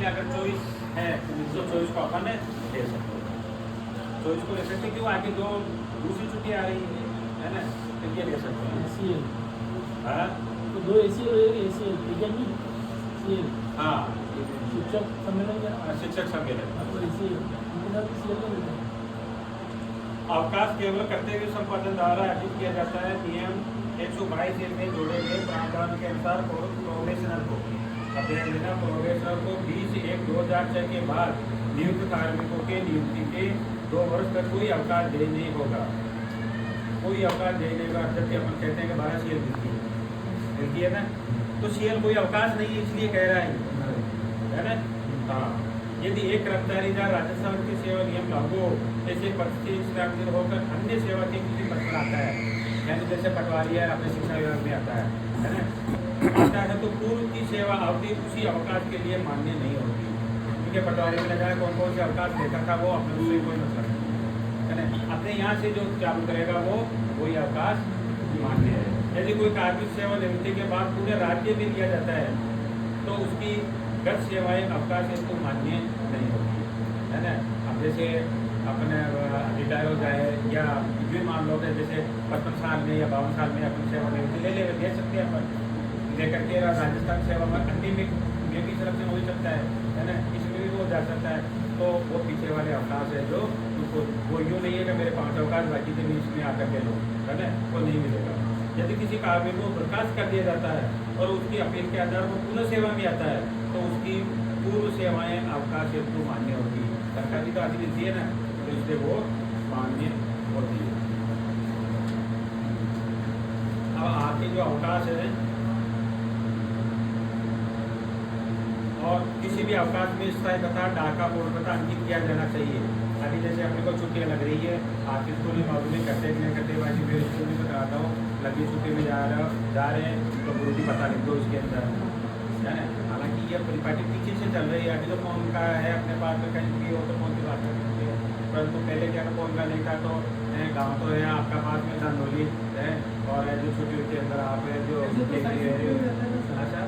में अगर चॉइस है तो चॉइस को अपन ले सकते हैं, चॉइस को ले सकते हैं। क्यों आगे जो दूसरी छुट्टी आ रही है ना, तो ये ले सकते हैं। ACL हाँ तो 2 ACL हो जाएगी, ACL ठीक है नहीं CL हाँ, शिक्षक सम्मेलन का शिक्षक सम्मेलन। आपको ACL उनके साथ CL का मिलता है। अवकाश केवल कर्तव्य संपादन द्वारा अर्जित किया जाता है। नियम 122 में जोड़े गए प्रावधान के अनुसार प्रोबेशनर को अध्ययन देना, प्रोबेशनर को 20/1/2006 के बाद नियुक्त कार्मिकों के नियुक्ति के 2 वर्ष तक कोई अवकाश देने होगा, कोई अवकाश देने का। जबकि अपन कहते हैं कि 12 CL मिलती है ना, तो CL कोई अवकाश नहीं है, इसलिए कह रहा है ना। हाँ, यदि एक कर्मचारी जहाँ राजस्थान के सेवा नियम लागू हो, जैसे प्रतिष्ठित होकर अन्य सेवा के किसी पद पर आता है, यानी जैसे पटवारी है अपने शिक्षा विभाग में आता है ना, आता है तो पूर्व की सेवा अवधि उसी अवकाश के लिए मान्य नहीं होती। क्योंकि पटवारी में लगा है कौन कौन से अवकाश देता था वो अपने उससे कोई मतलब नहीं है ना, अपने यहाँ से जो चालू करेगा वो वही अवकाश मान्य है। यदि कोई कार्मिक सेवा निवृत्ति के बाद पूरे राज्य में लिया जाता है तो उसकी गत सेवाएं अवकाश हेतु मान्य नहीं होती है ना। अब जैसे अपने रिटायर हो जाए या भी मान लो कि जैसे 55 साल में या 52 साल में अपनी सेवा निवृत्ति ले सकते हैं अपन, लेकर के राजस्थान सेवा में अन्य में भी सिलेक्शन हो सकता है ना, इसमें भी वो जा सकता है। तो वो पीछे वाले अवकाश है जो उसको वो यूँ नहीं है कि मेरे 5 अवकाश बाकी के बीच में आकर के लो, है ना, वो नहीं मिलेगा। यदि किसी कार्मिक को बर्खास्त कर दिया जाता है और उसकी अपील के आधार पर पुनः सेवा में आता है तो उसकी पूर्व सेवाएं अवकाश हेतु मान्य होगी। सरकारी तो आदि देती है ना, तो इसलिए वो मान्य होती है। अब आगे जो अवकाश है और किसी भी अवकाश में स्थायी तथा डाका पूर्णतः अंकित किया जाना चाहिए। अभी जैसे अपने को छुट्टियाँ लग रही है, आपके स्कूल में मालूम नहीं करते कि नहीं करते, बाकी मेरे स्कूल में बताता हूँ लगी छुट्टी में जा रहे हैं तो गुरु जी बता लिख दो उसके अंदर, है ना। हालांकि ये परिपाटी पीछे से चल रही है, अभी तो फोन का है अपने पास में, कहीं भी हो तो फोन की बात कर सकते हैं। परंतु पहले क्या फोन का नहीं था, तो गाँव तो है आपका पास में धनौली है, और जो छुट्टी के अंदर आप जो अच्छा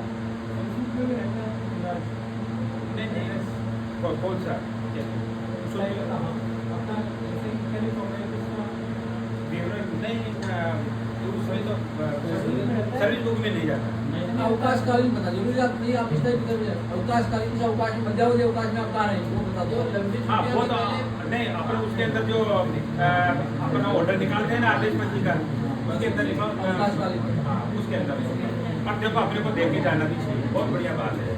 नहीं कौन सा नहीं उसमें तो सर्विस बुक में नहीं जाता। अवकाशकालीन बता दो, नहीं आप इस टाइप कर अवकाशकालीन से अवकाश में मध्यावधि अवकाश में आप कहाँ रहे वो बता दो। हाँ वो तो नहीं, अपन उसके अंदर जो अपना ऑर्डर निकालते हैं ना आदेश मंत्री का, उसके अंदर अवकाशकालीन, हाँ उसके अंदर। और देखो अपने को देख के जाना भी चाहिए, बहुत बढ़िया बात है।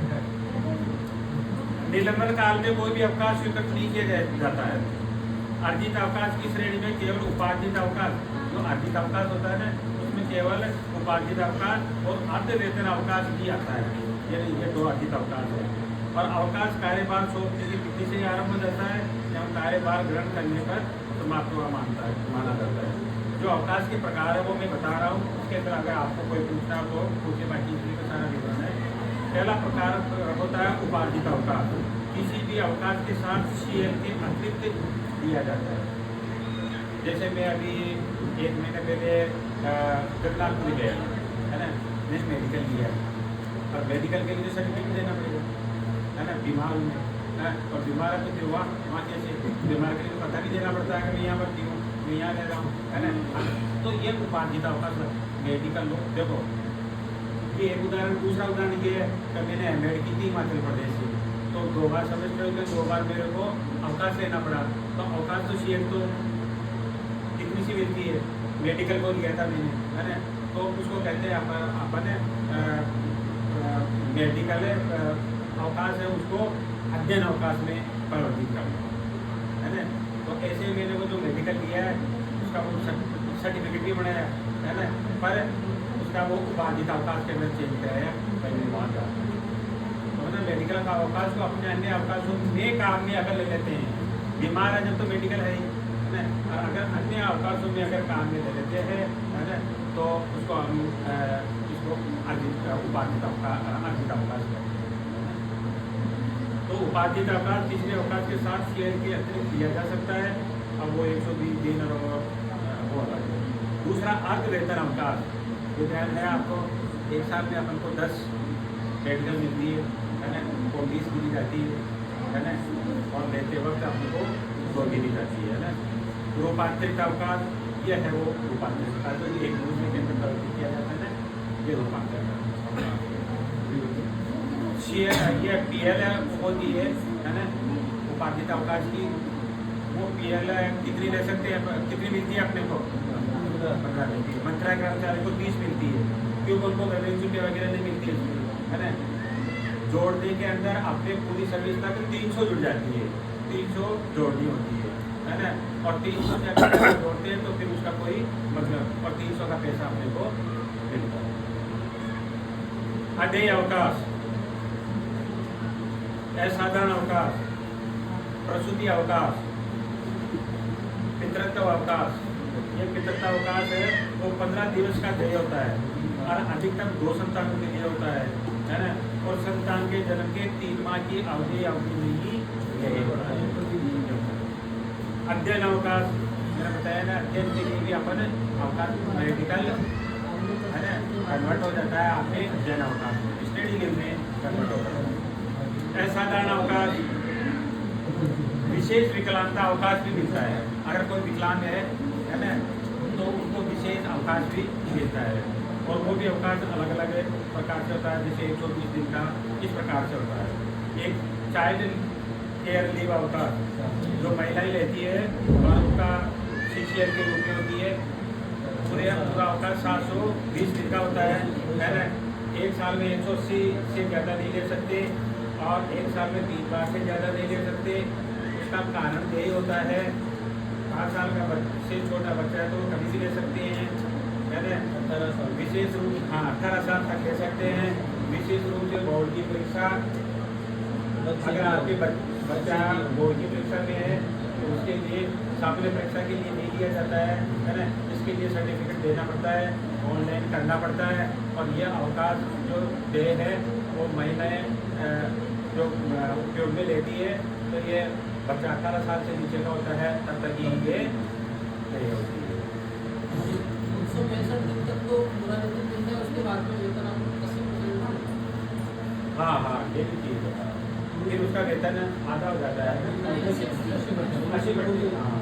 निलंबन काल में कोई भी अवकाश स्वीकृत नहीं किया जाता है। अर्जित अवकाश की श्रेणी में केवल उपार्जित अवकाश, जो अर्जित अवकाश होता है ना, उसमें केवल उपार्जित अवकाश और अर्ध वेतन अवकाश भी आता है। ये 2 अर्जित अवकाश है। और अवकाश कार्यभार सौंपने की तिथि से आरंभ हो जाता है एवं कार्यभार ग्रहण करने पर समाप्त हुआ माना जाता है। जो अवकाश के प्रकार है वो मैं बता रहा हूँ, उसके अंदर अगर आपको कोई पूछना हो तो पूछे, बाकी इसलिए का सारा विवरण है। पहला प्रकार होता है उपार्जित अवकाश। किसी भी अवकाश के साथ CL के अतिरिक्त दिया जाता है। जैसे मैं अभी 1 महीने पहले जगन्नाथपुरी गया, है ना, मैंने मेडिकल लिया, और मेडिकल के लिए सर्टिफिकेट देना पड़ेगा, है ना, बीमार हूँ मैं, और बीमार है तो फिर वहाँ कैसे बीमार के लिए पता भी देना पड़ता है कि मैं यहाँ भर्ती हूँ, मैं यहाँ रह रहा हूँ, है ना। तो ये उपार्जित अवकाश मेडिकल लोग देखो, ये एक उदाहरण। दूसरा उदाहरण ये है कि मैंने एमएड की थी हिमाचल प्रदेश से, तो 2 बार सेमेस्टर में 2 बार मेरे को अवकाश लेना पड़ा। तो अवकाश तो CL तो कितनी सी मिलती है, मेडिकल को लिया था मैंने, है ना, तो उसको कहते हैं अपन मेडिकल अवकाश है उसको अध्ययन अवकाश में परिवर्तित करना, है ना। तो ऐसे मैंने वो जो मेडिकल लिया है उसका वो सर्टिफिकेट भी बनाया, है ना, पर उसका वो उपार्जित अवकाश के अंदर चेंज कराया पहले वहाँ का। तो मतलब मेडिकल का अवकाश को अपने अन्य अवकाशों में काम में अगर ले लेते हैं, बीमार है जब तो मेडिकल है ना, और अगर अन्य अवकाशों में अगर काम में ले लेते हैं, है ना, तो उसको हम इसको उपार्जित अवकाश कहते हैं। तो उपार्जित अवकाश पिछले अवकाश के साथ CL के अतिरिक्त दिया जा सकता है, अब वो 120 दिन और वो अलग है। दूसरा अर्ध वेतन अवकाश, जो ध्यान है आपको, एक साल में अपन को 10 मेडिकल मिलती है ना, पोलिस मिली जाती है ना, और लेते वक्त अपने को दो दी जाती है ना। रूपांतरित अवकाश यह है वो रूपांतरित अवकाश जो एक दूसरे के अंदर प्रवृत्ति किया जाता है ना, ये रूपांतरित अवकाश। ये PL होती है ना, उपार्जित अवकाश की, वो PL कितनी ले सकते हैं, कितनी मिलती है अपने को 15 मिलती है। मंत्रा कर्मचारी को 30 मिलती है, क्योंकि उनको ग्रेजुएटी वगैरह नहीं मिलती है ना। जोड़ने के अंदर अपने पूरी सर्विस तक 300 जुड़ जाती है, 300 जोड़नी होती है ना, और 300 जब जोड़ते हैं तो फिर उसका कोई मतलब, और 300 का पैसा अपने को मिलता है। अध्यय अवकाश, असाधारण अवकाश, प्रसूति अवकाश, पितृत्व अवकाश। ये पितृत्व अवकाश है वो 15 दिवस का देय होता है और अधिकतम 2 संतानों के लिए होता है ना, और संतान के जन्म के 3 माह की अवधि में ही यही होता है। अध्ययन अवकाश, मैंने बताया ना, अध्ययन के लिए भी अपन अवकाश मेडिकल है ना कन्वर्ट हो जाता है आपके अध्ययन अवकाश में, स्टडी लीव में कन्वर्ट हो जाता है। असाधारण अवकाश, विशेष विकलांगता अवकाश भी मिलता है। अगर कोई विकलांग है ना, तो उनको विशेष अवकाश भी मिलता है, और वो भी अवकाश अलग अलग प्रकार से होता है, जैसे 120 दिन का इस प्रकार से होता है। एक चाइल्ड केयर लीव अवकाश जो महिलाएं लेती है और उनका CCL के रूप में होती है, पूरा अवकाश 720 दिन का होता है ना। एक साल में 180 से ज़्यादा नहीं ले सकते, और एक साल में 3 बार से ज़्यादा नहीं ले सकते। उसका कारण यही होता है, 5 साल का से छोटा बच्चा है तो कभी भी ले सकते हैं, है ना। 18 साल विशेष रूप, हाँ 18 साल तक ले सकते हैं। विशेष रूप से बोर्ड की परीक्षा, अगर आपके बच्चा बोर्ड की परीक्षा में है तो उसके लिए सामने परीक्षा के लिए नहीं लिया जाता है ना, इसके लिए सर्टिफिकेट देना पड़ता है, ऑनलाइन करना पड़ता है। और ये अवकाश जो डे है वो महिलाएं जो उपयोग में लेती है, तो ये बच्चा 18 साल से नीचे का होता है तब तक ही ये नहीं होती है। 365 दिन तक तो पूरा वेतन मिलता है, उसके बाद में वेतन आपको 80%। हाँ हाँ, ये भी चीज़ है, फिर उसका वेतन आधा हो जाता है, 80%। हाँ,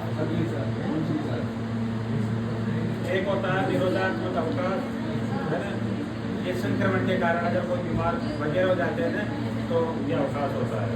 एक होता है निरोधात्मक अवकाश, है ना। ये संक्रमण के कारण अगर कोई बीमार वगैरह हो जाते हैं ना, तो ये अवकाश होता है।